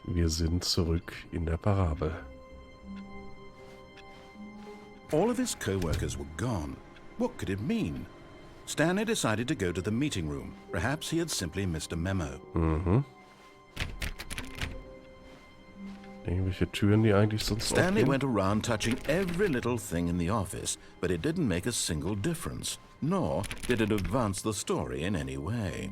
Wir sind zurück in der Parabel. All of his co-workers were gone. What could it mean? Stanley decided to go to the meeting room. Perhaps he had simply missed a memo. Mhm. Irgendwelche Türen, die eigentlich sonst Stanley aufgehen? went around touching every little thing in the office, but it didn't make a single difference, nor did it advance the story in any way.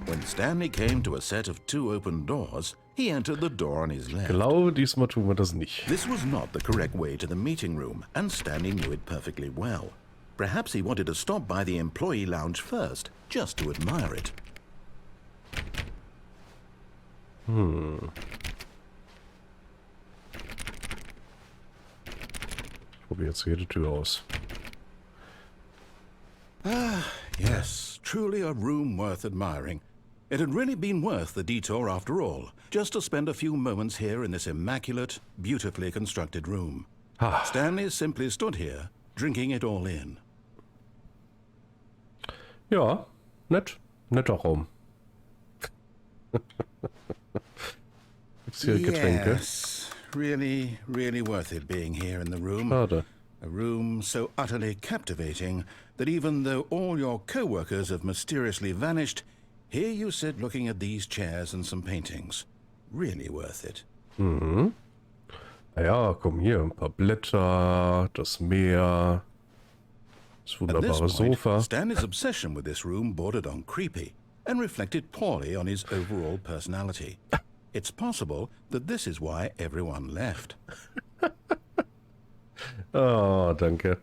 When Stanley came to a set of 2 open doors, he entered the door on his Ich left. glaube, diesmal tun wir das nicht. This was not the correct way to the meeting room, and Stanley knew it perfectly well. Perhaps he wanted to stop by the employee lounge first, just to admire it. Ich probiere jetzt jede Tür aus. Yes, truly a room worth admiring. It had really been worth the detour after all, just to spend a few moments here in this immaculate, beautifully constructed room. Ah. Stanley simply stood here, drinking it all in. Ja, nett. Netter Raum. Gibt's hier Getränke? Yes, really, really worth it being here in the room. Schade. A room so utterly captivating that even though all your co-workers have mysteriously vanished, here you sit looking at these chairs and some paintings. Really worth it. Mhm. Ja, komm hier, ein paar Blätter, das Meer, das At this wunderbare point, Sofa. Stanley's obsession with this room bordered on creepy and reflected poorly on his overall personality. It's possible that this is why everyone left. Ah, danke.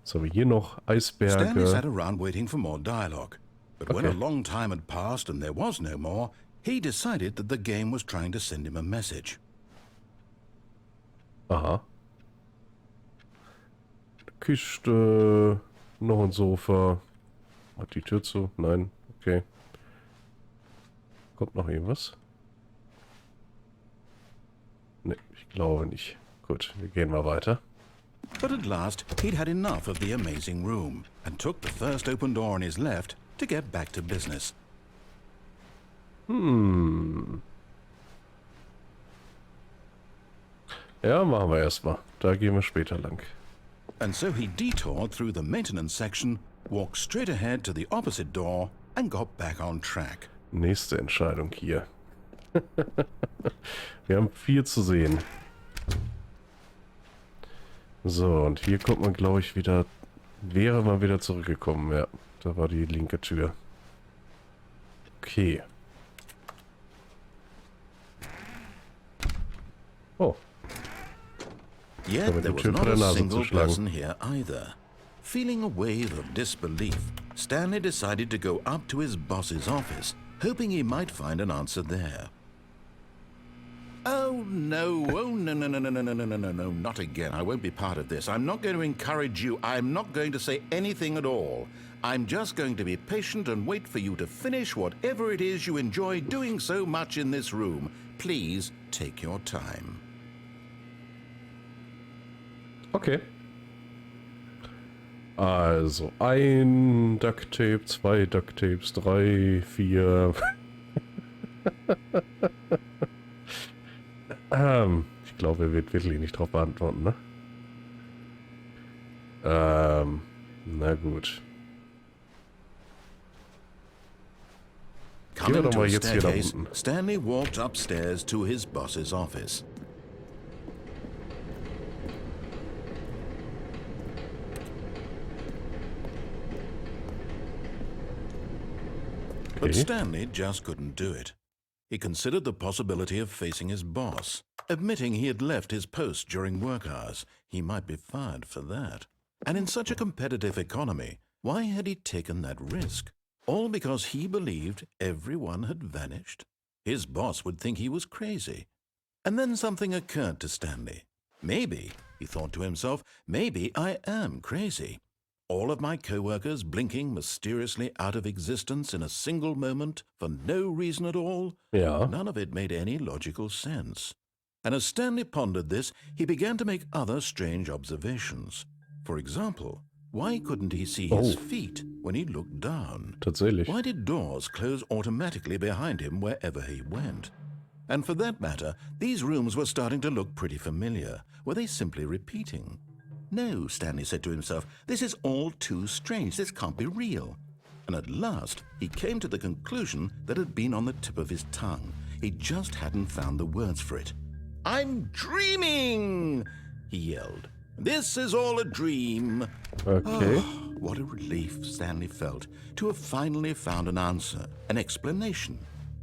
So, hier noch Stanley sat Eisberge. around waiting for more dialogue. But when a Okay. long time had passed and there was no more, he decided that the game was trying to send him a message. Aha. Kiste, noch ein Sofa. Hat die Tür zu? Nein, okay. Kommt noch irgendwas? Ne, ich glaube nicht. Gut, wir gehen mal weiter. But at last, he'd had enough of the amazing room and took the first open door on his left to get back to business. Ja, machen wir erstmal. Da gehen wir später lang. And so he detoured through the maintenance section, walked straight ahead to the opposite door, and got back on track. Nächste Entscheidung hier. Wir haben viel zu sehen. So, und hier kommt man, glaube ich, wieder... Wäre man wieder zurückgekommen, ja. Da war die linke Tür. Okay. Oh, Yet mit there der was Tür vor not der a Nase single zuschlagen. person here either. Feeling a wave of disbelief, Stanley decided to go up to his boss's office, hoping he might find an answer there. Oh no, no, not again. I won't be part of this. I'm not going to encourage you. I'm not going to say anything at all. I'm just going to be patient and wait for you to finish whatever it is you enjoy doing so much in this room. Please take your time. okay. Also, 1 Ducktape, 2 Ducktapes, 3, 4... ich glaube, er wird wirklich nicht drauf beantworten, ne? Na gut. Gehen wir Coming doch to mal a jetzt hier nach staircase, unten. Stanley walked upstairs to his boss's office. But Okay. Stanley just couldn't do it. He considered the possibility of facing his boss, admitting he had left his post during work hours. He might be fired for that. And in such a competitive economy, why had he taken that risk? All because he believed everyone had vanished? His boss would think he was crazy. And then something occurred to Stanley. Maybe, he thought to himself, maybe I am crazy. All of my co-workers blinking mysteriously out of existence in a single moment for no reason at all? Ja. None of it made any logical sense. And as Stanley pondered this, he began to make other strange observations. For example, Why couldn't he see his feet when he looked down? Tatsächlich. Why did doors close automatically behind him wherever he went? And for that matter, these rooms were starting to look pretty familiar. Were they simply repeating? No, Stanley said to himself, this is all too strange. This can't be real. And at last, he came to the conclusion that had been on the tip of his tongue. He just hadn't found the words for it. "I'm dreaming!" he yelled. "This is all a dream." Okay. Oh, what a relief Stanley felt to have finally found an answer, an explanation.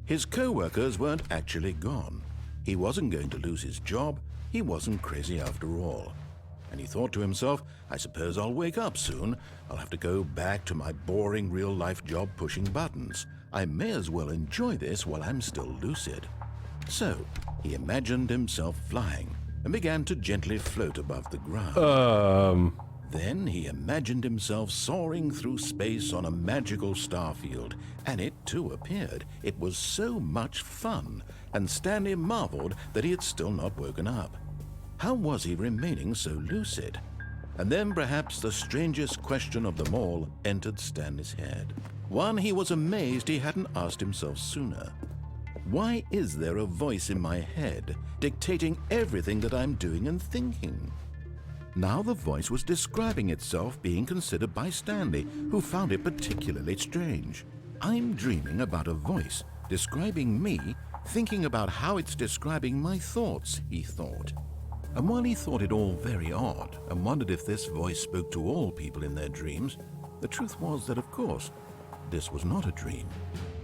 His co-workers weren't actually gone. He wasn't going to lose his job. He wasn't crazy after all. And he thought to himself, I suppose I'll wake up soon. I'll have to go back to my boring real-life job pushing buttons. I may as well enjoy this while I'm still lucid. So he imagined himself flying and began to gently float above the ground. Then he imagined himself soaring through space on a magical starfield, and it too appeared. It was so much fun, and Stanley marveled that he had still not woken up. How was he remaining so lucid? And then perhaps the strangest question of them all entered Stanley's head. One he was amazed he hadn't asked himself sooner. Why is there a voice in my head dictating everything that I'm doing and thinking? Now the voice was describing itself being considered by Stanley, who found it particularly strange. I'm dreaming about a voice describing me, thinking about how it's describing my thoughts, he thought. And while he thought it all very odd and wondered if this voice spoke to all people in their dreams, the truth was that, of course, this was not a dream.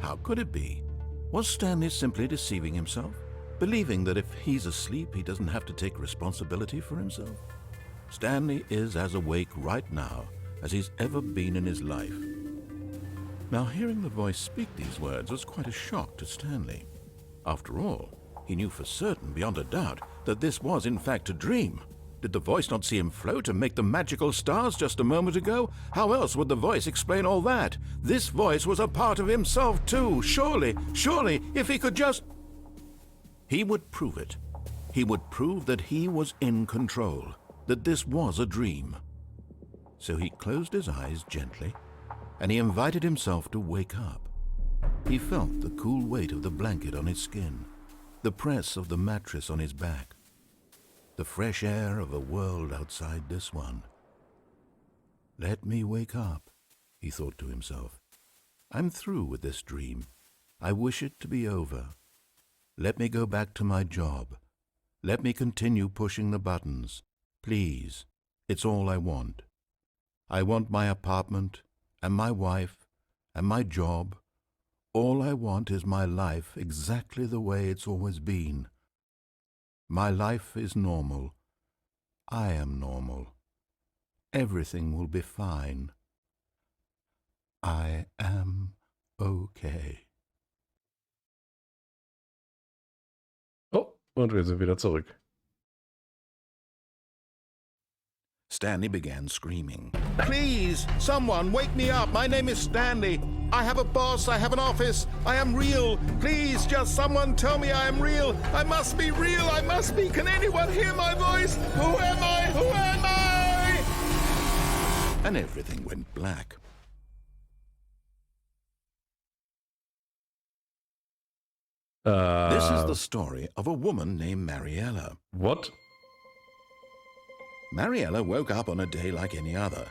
How could it be? Was Stanley simply deceiving himself, believing that if he's asleep, he doesn't have to take responsibility for himself? Stanley is as awake right now as he's ever been in his life. Now, hearing the voice speak these words was quite a shock to Stanley. After all, he knew for certain, beyond a doubt, that this was in fact a dream. Did the voice not see him float and make the magical stars just a moment ago? How else would the voice explain all that? This voice was a part of himself too. Surely, if he could just... He would prove it. He would prove that he was in control, that this was a dream. So he closed his eyes gently, and he invited himself to wake up. He felt the cool weight of the blanket on his skin, the press of the mattress on his back, the fresh air of a world outside this one. Let me wake up, he thought to himself. I'm through with this dream. I wish it to be over. Let me go back to my job. Let me continue pushing the buttons. Please, it's all I want. I want my apartment and my wife and my job. All I want is my life exactly the way it's always been. My life is normal. I am normal. Everything will be fine. I am okay. Oh, und wir sind wieder zurück. Stanley began screaming. Please, someone, wake me up. My name is Stanley. I have a boss. I have an office. I am real. Please, just someone tell me I am real. I must be real. I must be. Can anyone hear my voice? Who am I? Who am I? And everything went black. This is the story of a woman named Mariella. What? Mariella woke up on a day like any other.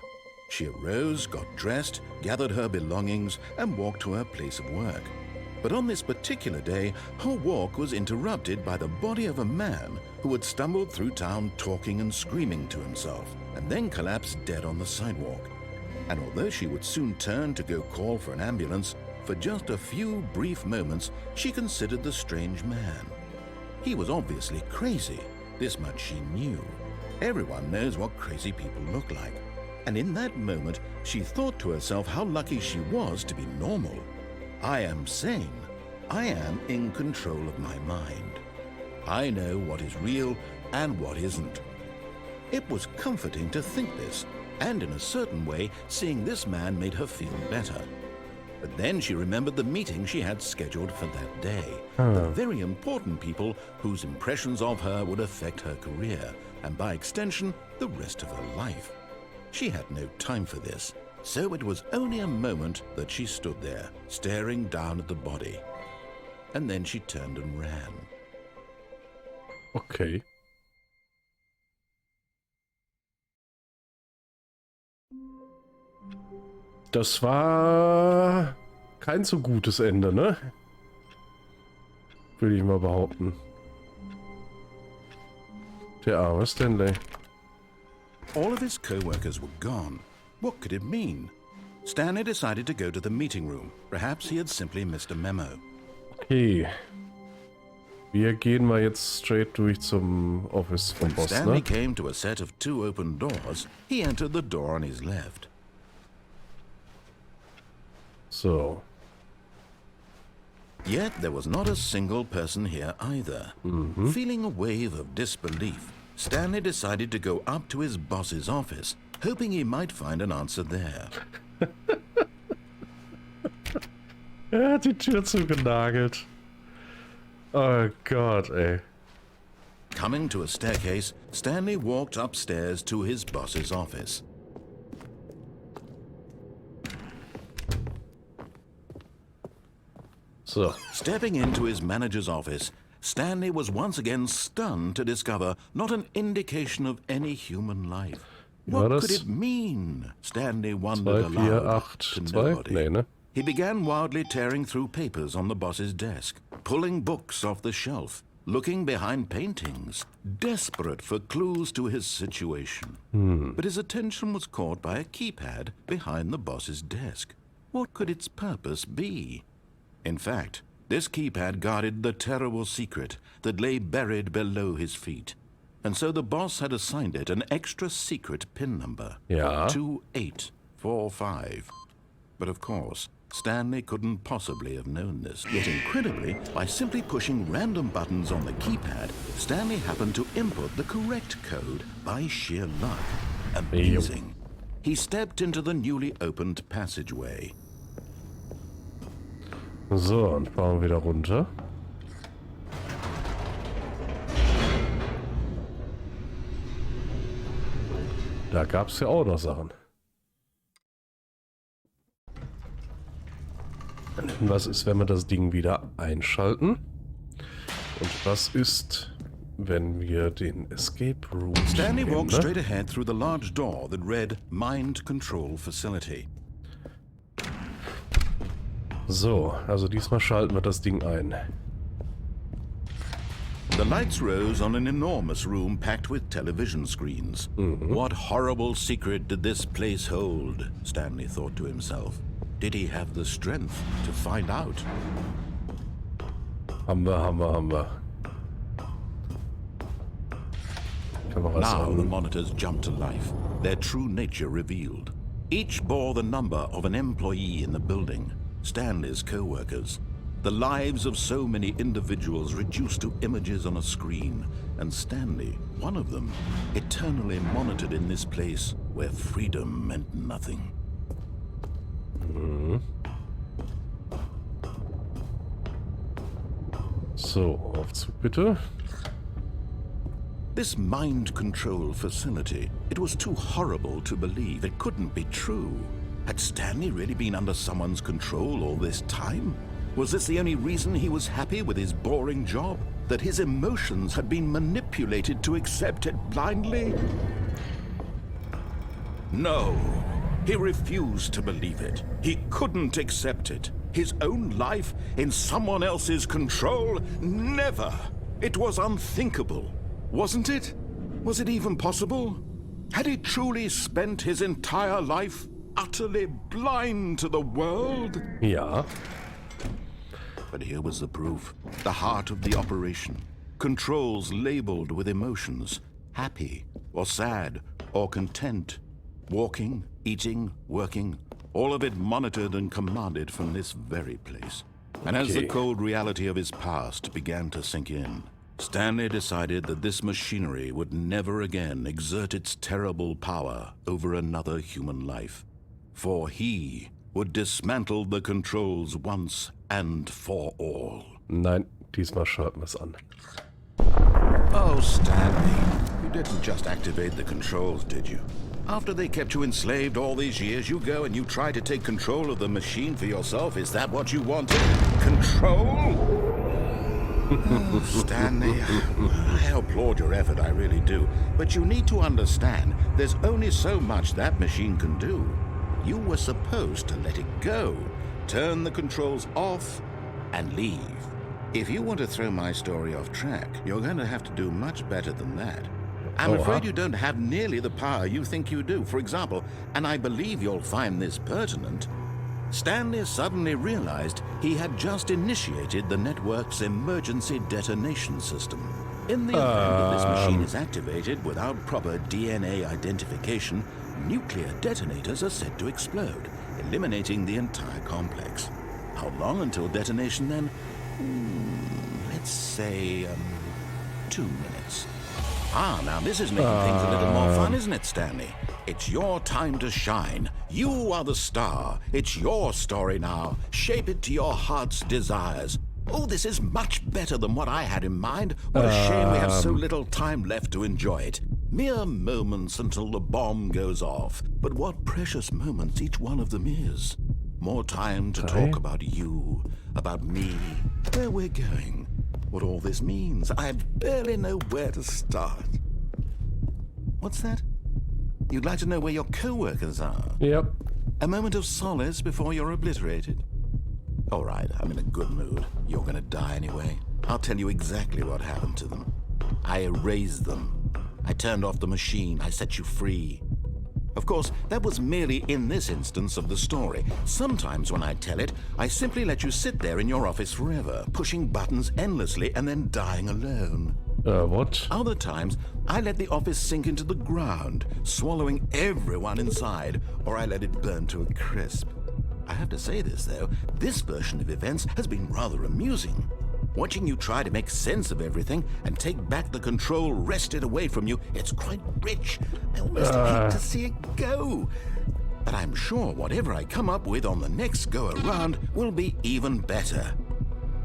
She arose, got dressed, gathered her belongings, and walked to her place of work. But on this particular day, her walk was interrupted by the body of a man who had stumbled through town talking and screaming to himself, and then collapsed dead on the sidewalk. And although she would soon turn to go call for an ambulance, for just a few brief moments, she considered the strange man. He was obviously crazy. This much she knew. Everyone knows what crazy people look like. And in that moment, she thought to herself how lucky she was to be normal. I am sane. I am in control of my mind. I know what is real and what isn't. It was comforting to think this, and in a certain way, seeing this man made her feel better. But then she remembered the meeting she had scheduled for that day. The very important people whose impressions of her would affect her career, and by extension, the rest of her life. She had no time for this, so it was only a moment that she stood there, staring down at the body. And then she turned and ran. Okay. Das war kein so gutes Ende, ne? Würde ich mal behaupten. Der arme Stanley. All of his co-workers were gone. What could it mean? Stanley decided to go to the meeting room. Perhaps he had simply missed a memo. Okay. Wir gehen mal jetzt straight durch zum Office vom When Boss, Stanley ne? came to a set of 2 open doors, he entered the door on his left. So. Yet there was not a single person here either. Feeling a wave of disbelief, Stanley decided to go up to his boss's office, hoping he might find an answer there. Er hat die Tür zugenagelt. Oh Gott, ey. Coming to a staircase, Stanley walked upstairs to his boss's office. So. Stepping into his manager's office, Stanley was once again stunned to discover not an indication of any human life. What could it mean? Stanley wondered 2, 4, aloud 8, to 2? nobody. Nee, ne? He began wildly tearing through papers on the boss's desk, pulling books off the shelf, looking behind paintings, desperate for clues to his situation. But his attention was caught by a keypad behind the boss's desk. What could its purpose be? In fact, this keypad guarded the terrible secret that lay buried below his feet. And so the boss had assigned it an extra secret PIN number. Ja. 2845. But of course, Stanley couldn't possibly have known this. Yet incredibly, by simply pushing random buttons on the keypad, Stanley happened to input the correct code by sheer luck. Amazing. He stepped into the newly opened passageway. So, und fahren wir wieder runter. Da gab es ja auch noch Sachen. Was ist, wenn wir das Ding wieder einschalten? Und was ist, wenn wir den Escape Room Stanley nehmen, walked ne? straight ahead through the large door that read Mind Control Facility. So, also diesmal schalten wir das Ding ein. The lights rose on an enormous room packed with television screens. What horrible secret did this place hold? Stanley thought to himself. Did he have the strength to find out? Haben wir. Kameras Now the an. monitors jumped to life, their true nature revealed. Each bore the number of an employee in the building, Stanley's co-workers. The lives of so many individuals reduced to images on a screen, and Stanley, one of them, eternally monitored in this place where freedom meant nothing. So, Aufzug bitte. This mind control facility, it was too horrible to believe. It couldn't be true. Had Stanley really been under someone's control all this time? Was this the only reason he was happy with his boring job? That his emotions had been manipulated to accept it blindly? No. He refused to believe it. He couldn't accept it. His own life in someone else's control? Never. It was unthinkable. Wasn't it? Was it even possible? Had he truly spent his entire life utterly blind to the world? Ja. But here was the proof. The heart of the operation. Controls labeled with emotions. Happy, or sad, or content. Walking, eating, working. All of it monitored and commanded from this very place. And as the cold reality of his past began to sink in, Stanley decided that this machinery would never again exert its terrible power over another human life. For he would dismantle the controls once and for all. Nein, diesmal schalten wir es an. Oh, Stanley, you didn't just activate the controls, did you? After they kept you enslaved all these years, you go and you try to take control of the machine for yourself. Is that what you wanted? Control? Oh, Stanley, I applaud your effort, I really do. But you need to understand, there's only so much that machine can do. You were supposed to let it go, turn the controls off, and leave. If you want to throw my story off track, you're going to have to do much better than that. I'm afraid you don't have nearly the power you think you do. For example, and I believe you'll find this pertinent, Stanley suddenly realized he had just initiated the network's emergency detonation system. In the event that this machine is activated without proper DNA identification, nuclear detonators are said to explode, eliminating the entire complex. How long until detonation then? Let's say 2 minutes. Now this is making things a little more fun, isn't it, Stanley? It's your time to shine. You are the star. It's your story now. Shape it to your heart's desires. Oh, this is much better than what I had in mind. What a shame we have so little time left to enjoy it. Mere moments until the bomb goes off. But what precious moments each one of them is. More time to talk about you, about me, where we're going, what all this means. I barely know where to start. What's that? You'd like to know where your co-workers are? Yep. A moment of solace before you're obliterated? All right, I'm in a good mood. You're gonna die anyway. I'll tell you exactly what happened to them. I erased them. I turned off the machine. I set you free. Of course, that was merely in this instance of the story. Sometimes when I tell it, I simply let you sit there in your office forever, pushing buttons endlessly and then dying alone. What? Other times, I let the office sink into the ground, swallowing everyone inside, or I let it burn to a crisp. I have to say this, though, this version of events has been rather amusing. Watching you try to make sense of everything and take back the control wrested away from you, it's quite rich. I almost hate to see it go. But I'm sure whatever I come up with on the next go-around will be even better.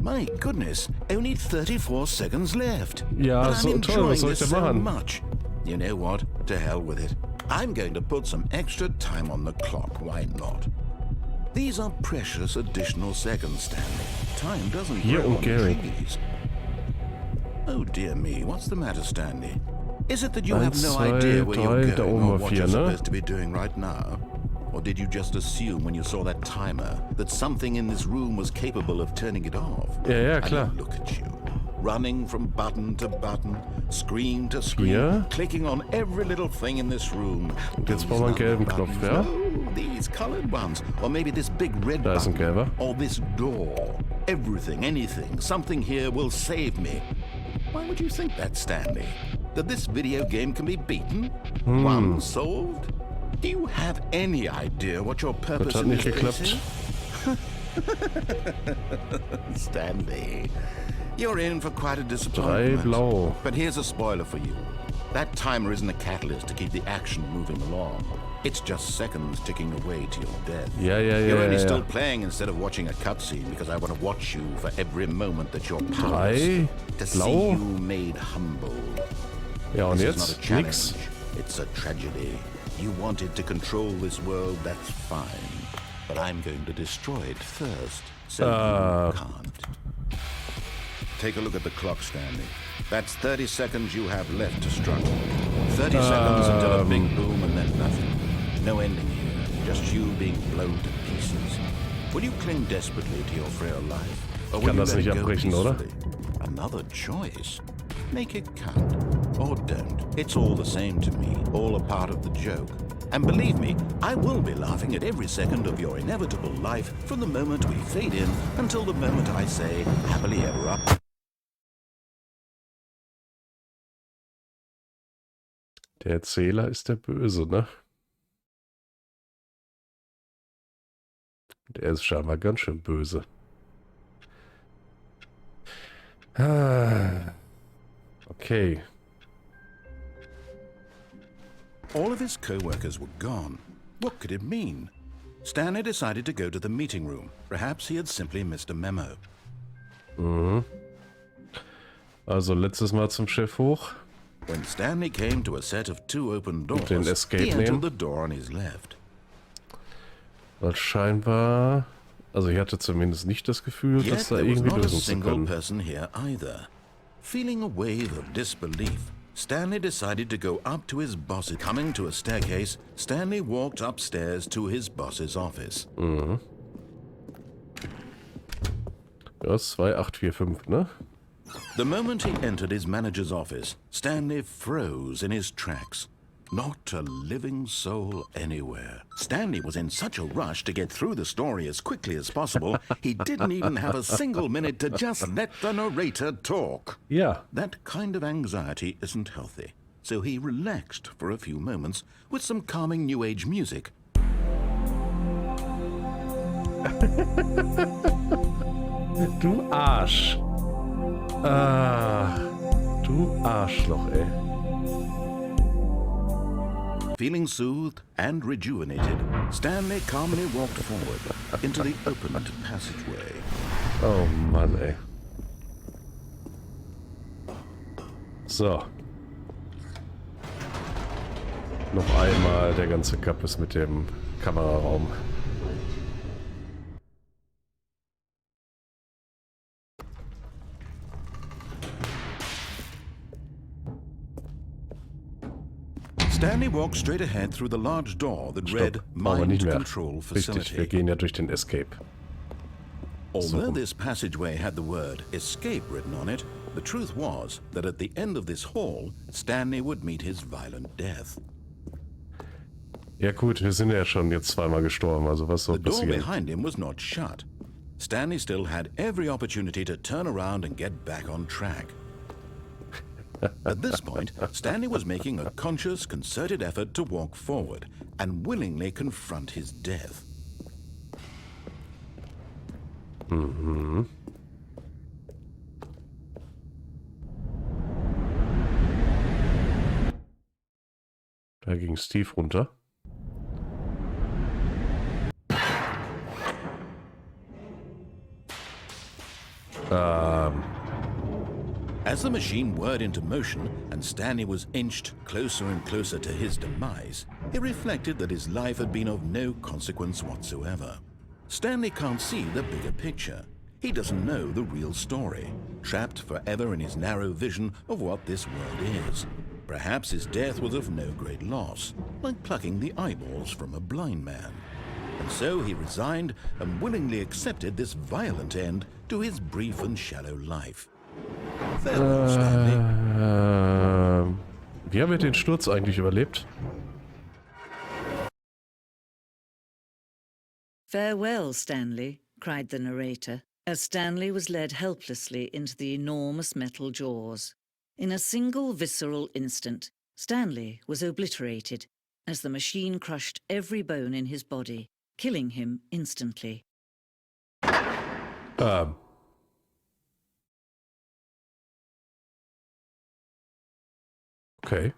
My goodness, only 34 seconds left. Ja, but so I'm toll, was enjoying soll ich this denn so machen? much. You know what? To hell with it. I'm going to put some extra time on the clock. Why not? These are precious additional seconds, Stanley. Time doesn't grow on trees. Oh dear me, what's the matter, Stanley? Is it that you have no idea where you're going or what you're supposed to be doing right now? Or did you just assume when you saw that timer that something in this room was capable of turning it off? Ja, klar. And look at you, running from button to button, screen to screen, clicking on every little thing in this room. Und jetzt brauchen wir einen gelben Knopf, ja? No, these colored ones, or maybe this big red Da ist ein button, gelber. or this door. Everything, anything, something here will save me. Why would you think that, Stanley? That this video game can be beaten? One solved? Do you have any idea what your purpose hat in nicht this geklappt. place is? Stanley, you're in for quite a 3 disappointment. blau. But here's a spoiler for you. That timer isn't a catalyst to keep the action moving along. It's just seconds ticking away to your death. Ja, You're only ja. still playing instead of watching a cutscene because I want to watch you for every moment that you're powerless. 3 To see blau. you made humble. Ja, und This is not jetzt a challenge. nix. It's a tragedy. You wanted to control this world, that's fine. But I'm going to destroy it first, so you can't. Take a look at the clock, Stanley. That's 30 seconds you have left to struggle. 30 seconds until a big boom and then nothing. No ending here, just you being blown to pieces. Will you cling desperately to your frail life? Or will Kann you das let nicht it go abbrechen, oder? peacefully? Another choice. Make it count. Or don't. It's all the same to me. All a part of the joke. And believe me, I will be laughing at every second of your inevitable life from the moment we fade in until the moment I say, happily ever after. Der Erzähler ist der Böse, ne? Der ist scheinbar ganz schön böse. Okay. All of his co-workers were gone. What could it mean? Stanley decided to go to the meeting room. Perhaps he had simply missed a memo. Also letztes Mal zum Chef hoch. When Stanley came to a set of 2 open doors, den Escape he entered nehmen. the door on his left. Weil scheinbar... Also ich hatte zumindest nicht das Gefühl, dass Yet da there was irgendwie not a lösen zu single können. person here either. Feeling a wave of disbelief, Stanley decided to go up to his boss. Coming to a staircase, Stanley walked upstairs to his boss's office. Mhm. Ja, 2845, ne? The moment he entered his manager's office, Stanley froze in his tracks. Not a living soul anywhere. Stanley was in such a rush to get through the story as quickly as possible, he didn't even have a single minute to just let the narrator talk. Ja. That kind of anxiety isn't healthy, so he relaxed for a few moments with some calming New Age music. Du Arsch. Ah, du Arschloch, ey. Feeling soothed and rejuvenated, Stanley calmly walked forward into the opened passageway. Oh Mann, ey. So. Noch einmal der ganze Kappes mit dem Kameraraum. Stanley walked straight ahead through the large door that read Brauchen wir nicht Mind mehr. Control Richtig, wir Facility. gehen ja durch den Escape. Although this passageway had the word escape written on it, the truth was that at the end of this hall, Stanley would meet his violent death. Ja gut, wir sind ja schon jetzt zweimal gestorben, also was soll The door passieren? behind him was not shut. Stanley still had every opportunity to turn around and get back on track. At this point, Stanley was making a conscious, concerted effort to walk forward and willingly confront his death. Mhm. Da ging Steve runter. As the machine whirred into motion and Stanley was inched closer and closer to his demise, he reflected that his life had been of no consequence whatsoever. Stanley can't see the bigger picture. He doesn't know the real story, trapped forever in his narrow vision of what this world is. Perhaps his death was of no great loss, like plucking the eyeballs from a blind man. And so he resigned and willingly accepted this violent end to his brief and shallow life. Farewell, Stanley. Wie haben wir den Sturz eigentlich überlebt? "Farewell, Stanley," cried the narrator, as Stanley was led helplessly into the enormous metal jaws. In a single visceral instant, Stanley was obliterated as the machine crushed every bone in his body, killing him instantly. Okay.